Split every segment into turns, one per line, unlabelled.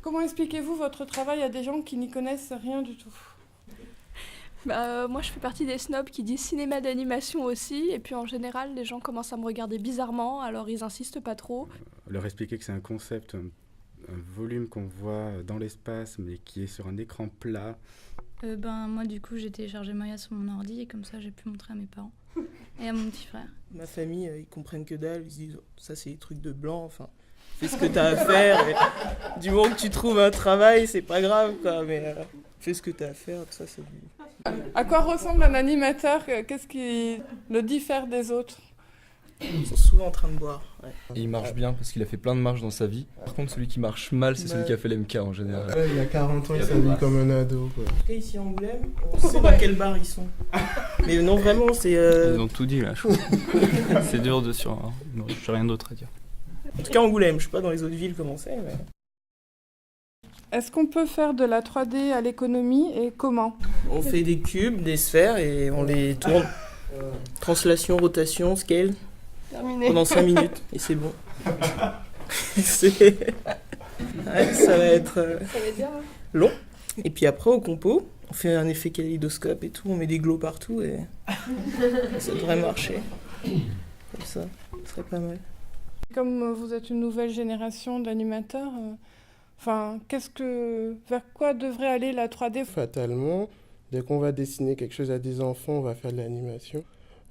Comment expliquez-vous votre travail à des gens qui n'y connaissent rien du tout?
Moi, je fais partie des snobs qui disent cinéma d'animation aussi, et puis en général, les gens commencent à me regarder bizarrement, alors ils insistent pas trop.
Leur expliquer que c'est un concept, un volume qu'on voit dans l'espace, mais qui est sur un écran plat.
Moi, du coup, j'ai téléchargé Maya sur mon ordi, et comme ça, j'ai pu montrer à mes parents et à mon petit frère.
Ma famille, ils comprennent que dalle, ils se disent « ça, c'est des trucs de blanc, enfin, fais ce que t'as à faire, et du moment que tu trouves un travail, c'est pas grave, quoi, mais fais ce que t'as à faire, tout ça, c'est du... »
À quoi ressemble un animateur? Qu'est-ce qui le diffère des autres?
Ils sont souvent en train de boire. Ouais.
Et il marche bien parce qu'il a fait plein de marches dans sa vie. Par contre, celui qui marche mal, c'est celui qui a fait l'MK en général.
Ouais, il a 40 ans, il s'habille comme un ado, quoi.
En tout cas, ici à Angoulême, on sait dans quel bar ils sont. Mais non, vraiment, c'est...
Ils ont tout dit là, je crois. C'est dur de sur. Non, j'ai rien d'autre à dire.
En tout cas, Angoulême, je sais pas dans les autres villes comment c'est, mais...
Est-ce qu'on peut faire de la 3D à l'économie et comment?
On fait des cubes, des sphères et on les tourne. Translation, rotation, scale.
Terminé.
Pendant 5 minutes et c'est bon. Ouais, ça va être
bien, hein.
long. Et puis après au compo, on fait un effet kaléidoscope et tout, on met des glows partout et ça devrait marcher. Comme ça serait pas mal.
Comme vous êtes une nouvelle génération d'animateurs, vers quoi devrait aller la 3D?
Fatalement, dès qu'on va dessiner quelque chose à des enfants, on va faire de l'animation.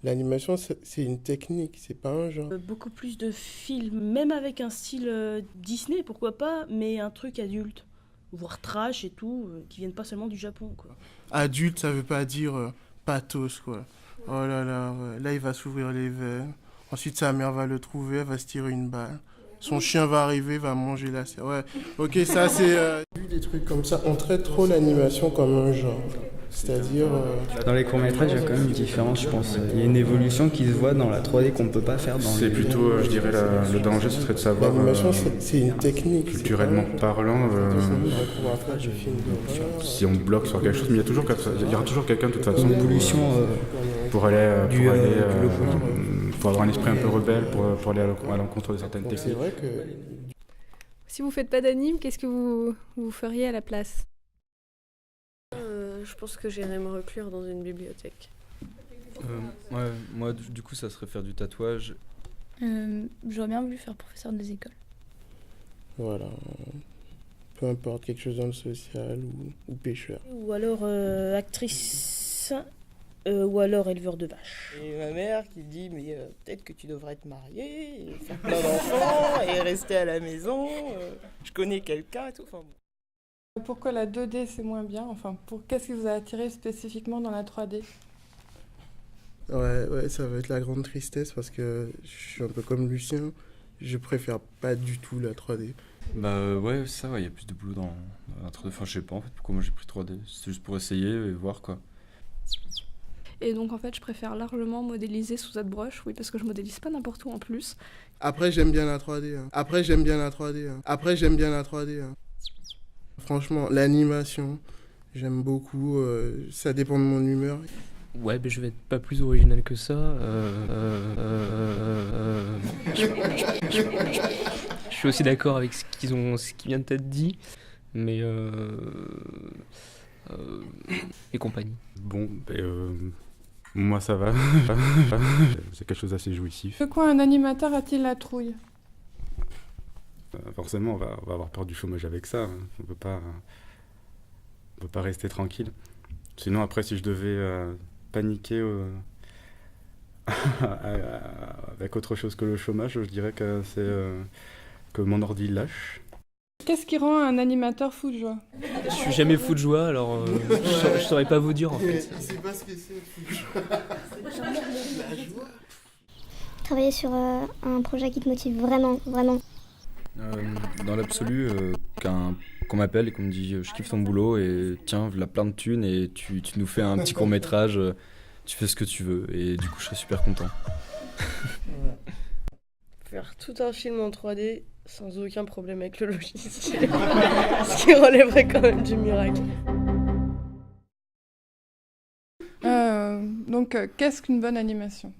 L'animation, c'est une technique, c'est pas un genre.
Beaucoup plus de films, même avec un style Disney, pourquoi pas, mais un truc adulte, voire trash et tout, qui viennent pas seulement du Japon, quoi.
Adulte, ça veut pas dire pathos, quoi. Oh là là, ouais. Là, il va s'ouvrir les veines. Ensuite, sa mère va le trouver, elle va se tirer une balle. Son chien va arriver, va manger la serre. Ouais, ok, ça c'est... Vu des trucs comme ça, on traite trop l'animation comme un genre. C'est-à-dire...
Dans les courts-métrages, il y a quand même une différence, je pense. Il y a une évolution qui se voit dans la 3D qu'on ne peut pas faire dans
C'est plutôt, je dirais, le danger, ce serait de savoir...
L'animation, c'est une technique.
Culturellement parlant, si on bloque sur quelque chose, mais il y aura toujours quelqu'un de toute façon
une évolution
pour avoir un esprit un peu rebelle, pour aller à l'encontre de certaines techniques.
C'est vrai que...
Si vous faites pas d'anime, qu'est-ce que vous feriez à la place?
Je pense que j'irais me reclure dans une bibliothèque.
Ouais, moi, du coup, ça serait faire du tatouage.
J'aurais bien voulu faire professeur des écoles.
Voilà. Peu importe, quelque chose dans le social ou pêcheur.
Ou alors actrice, ou alors éleveur de vaches.
Et ma mère qui dit mais peut-être que tu devrais te marier, et faire plein d'enfants et rester à la maison. Je connais quelqu'un et tout. Enfin, bon.
Pourquoi la 2D c'est moins bien? Qu'est-ce qui vous a attiré spécifiquement dans la 3D?
Ouais, ça va être la grande tristesse parce que je suis un peu comme Lucien. Je préfère pas du tout la 3D.
Ouais, ça, ouais, il y a plus de boulot dans la 3D. Enfin, je sais pas en fait pourquoi moi j'ai pris 3D. C'est juste pour essayer et voir quoi.
Et donc en fait, je préfère largement modéliser sous ZBrush, oui, parce que je modélise pas n'importe où en plus.
Après, j'aime bien la 3D. Franchement, l'animation, j'aime beaucoup. Ça dépend de mon humeur.
Ouais, mais je vais être pas plus original que ça. Je suis aussi d'accord avec ce qui vient d'être dit, mais et compagnie.
Bon, moi ça va. C'est quelque chose d'assez jouissif.
De quoi un animateur a-t-il la trouille?
Forcément, on va avoir peur du chômage avec ça. Hein. On peut pas rester tranquille. Sinon, après, si je devais paniquer avec autre chose que le chômage, je dirais que c'est que mon ordi lâche.
Qu'est-ce qui rend un animateur fou de joie?
Je suis jamais fou de joie, alors je saurais pas vous dire en fait.
Il sait pas ce que c'est, fou de joie. La joie.
Travailler sur un projet qui te motive vraiment, vraiment.
Dans l'absolu, qu'on m'appelle et qu'on me dit je kiffe ton boulot et tiens, voilà plein de thunes et tu nous fais un petit court-métrage, tu fais ce que tu veux et du coup je serais super content.
Faire tout un film en 3D sans aucun problème avec le logiciel, ce qui relèverait quand même du miracle.
Qu'est-ce qu'une bonne animation?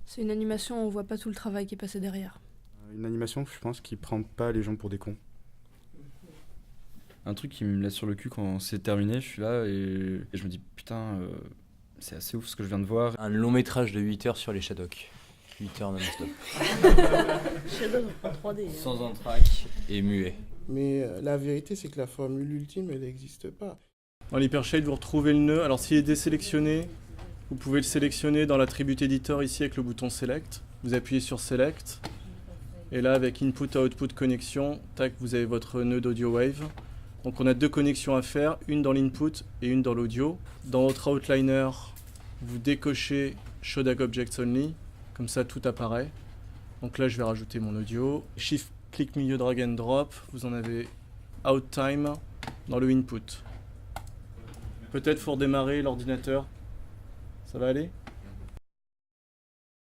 C'est une animation où on voit pas tout le travail qui est passé derrière.
Une animation, je pense, qui prend pas les gens pour des cons.
Un truc qui me laisse sur le cul quand c'est terminé, je suis là et je me dis putain, c'est assez ouf ce que je viens de voir.
Un long métrage de 8 heures sur les Shadok. 8 heures non-stop.
Shadow en 3D. hein.
Sans entraque et muet.
Mais la vérité, c'est que la formule ultime, elle n'existe pas.
Dans l'Hypershade, vous retrouvez le nœud. Alors s'il est désélectionné, vous pouvez le sélectionner dans l'attribut Editor ici avec le bouton Select. Vous appuyez sur Select. Et là, avec Input, Output, Connexion, tac, vous avez votre nœud d'Audio Wave. Donc on a 2 connexions à faire, une dans l'input et une dans l'audio. Dans votre Outliner, vous décochez Show DAC Objects Only. Comme ça, tout apparaît. Donc là, je vais rajouter mon audio. Shift, clic milieu, drag and drop. Vous en avez Out Time dans le input. Peut-être faut redémarrer l'ordinateur. Ça va aller ?